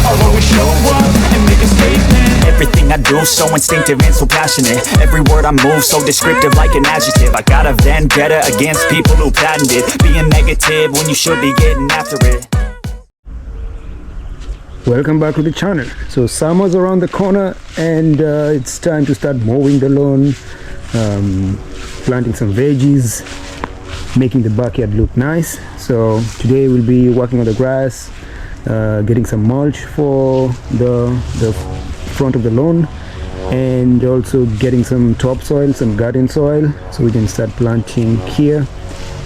I'll always show up and make a statement. Everything I do so instinctive and so passionate. Every word I move so descriptive like an adjective. I got a vendetta against people who patented being negative when you should be getting after it. Welcome back to the channel. So summer's around the corner and it's time to start mowing the lawn, planting some veggies, making the backyard look nice. So today we'll be working on the grass, getting some mulch for the front of the lawn, and also getting some topsoil, some garden soil, so we can start planting here.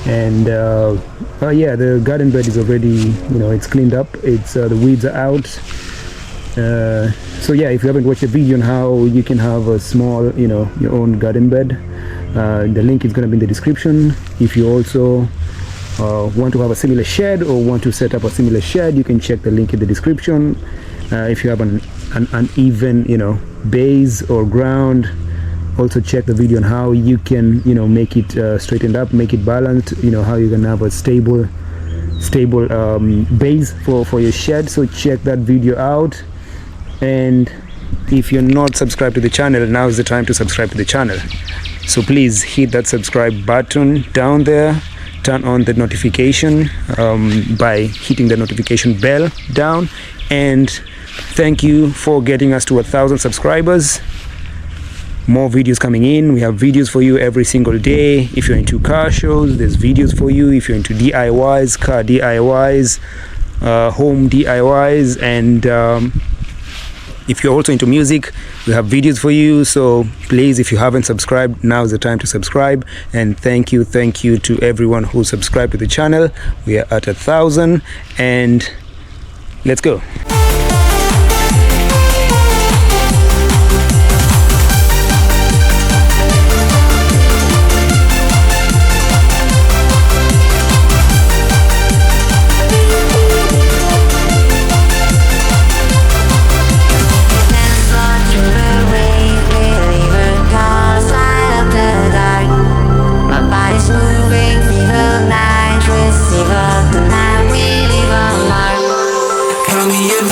And yeah, the garden bed is already, it's cleaned up. It's the weeds are out. So yeah, if you haven't watched the video on how you can have a small, your own garden bed, the link is going to be in the description. If you also want to have a similar shed or want to set up a similar shed, you can check the link in the description. If you have an uneven, base or ground, also check the video on how you can make it straightened up, make it balanced, how you can have a stable base for your shed. So check that video out. And if you're not subscribed to the channel, now is the time to subscribe to the channel. So please hit that subscribe button down there, turn on the notification by hitting the notification bell down. And thank you for getting us to 1,000 subscribers. More videos coming in. We have videos for you every single day. If you're into car shows, there's videos for you. If you're into DIYs, car DIYs, home DIYs, and if you're also into music, we have videos for you. So please, if you haven't subscribed, now is the time to subscribe. And thank you to everyone who subscribed to the channel. We are at 1,000, and let's go. Me and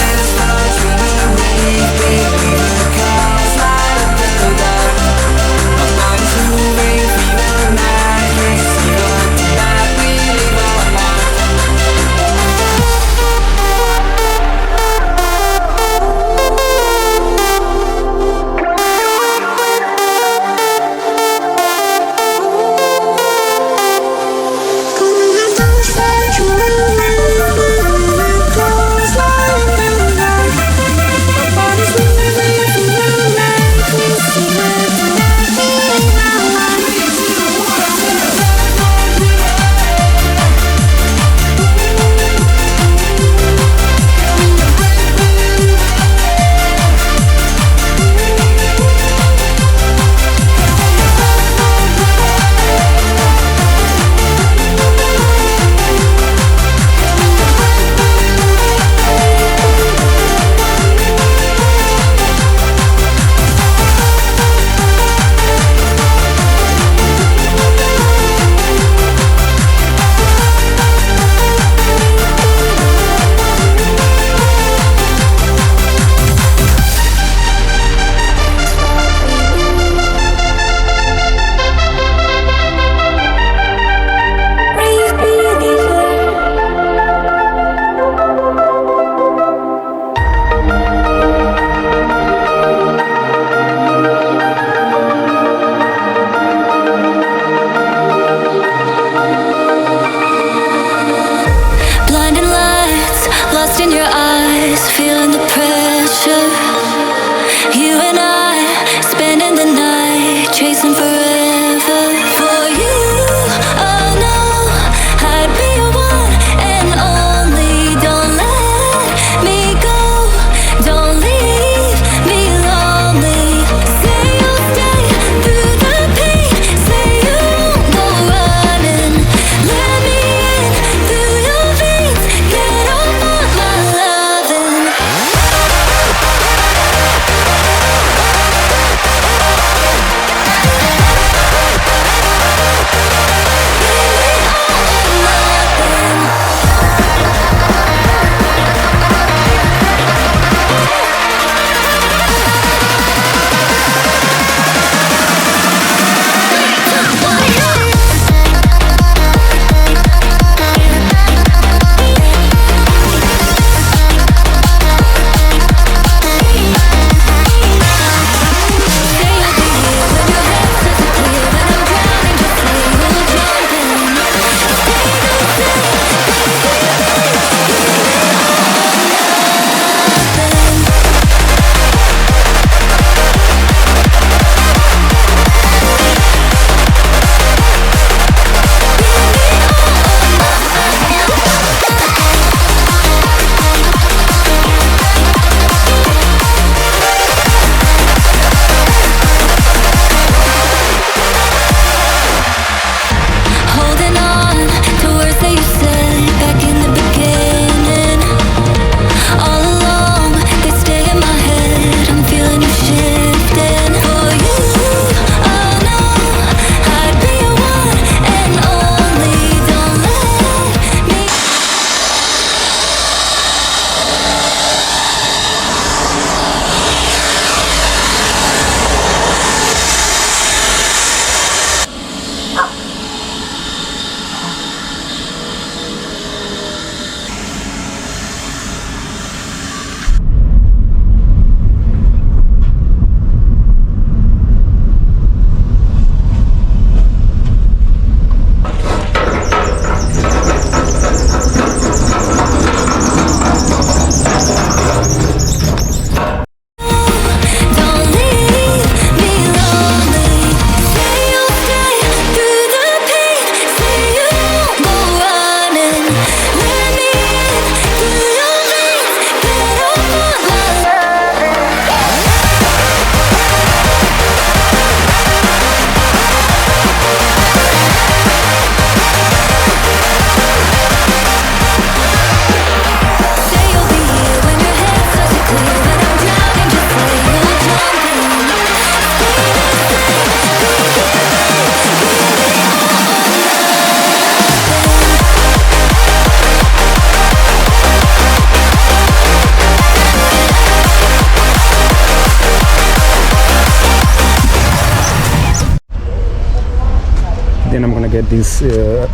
Then I'm gonna get this a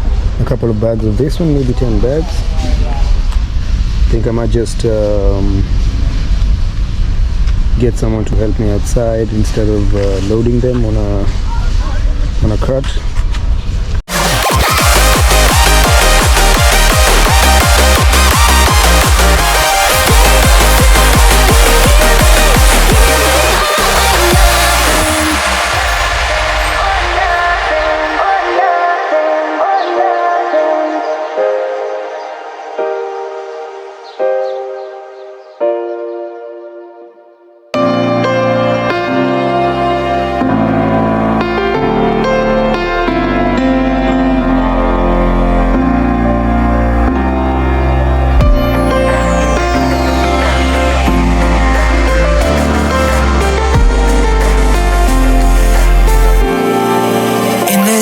couple of bags of this one, maybe 10 bags. I think I might just get someone to help me outside instead of loading them on a cart.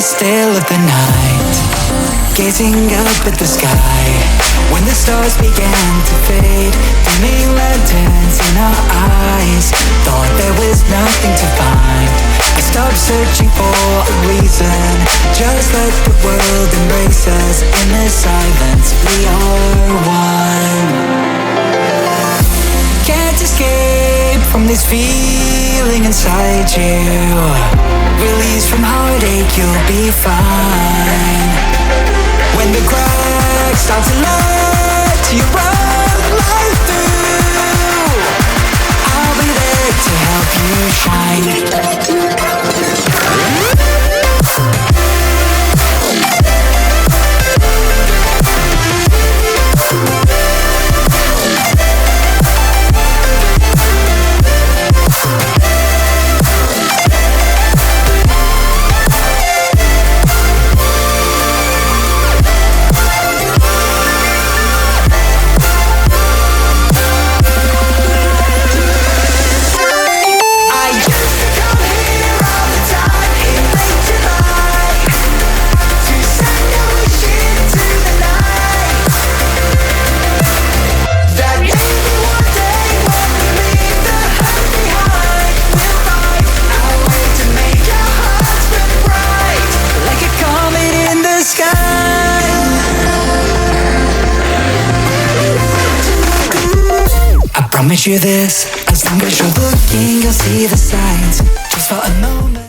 Still of the night, gazing up at the sky, when the stars began to fade, dimming lanterns in our eyes, thought there was nothing to find. I stopped searching for a reason, just let the world embrace us. In the silence we are one. Can't escape from this feeling inside you. Release from heartache, you'll be fine. When the cracks start to let you run right through, I'll be there to help you shine. Promise you this, as long as you're looking, you'll see the signs. Just for a moment.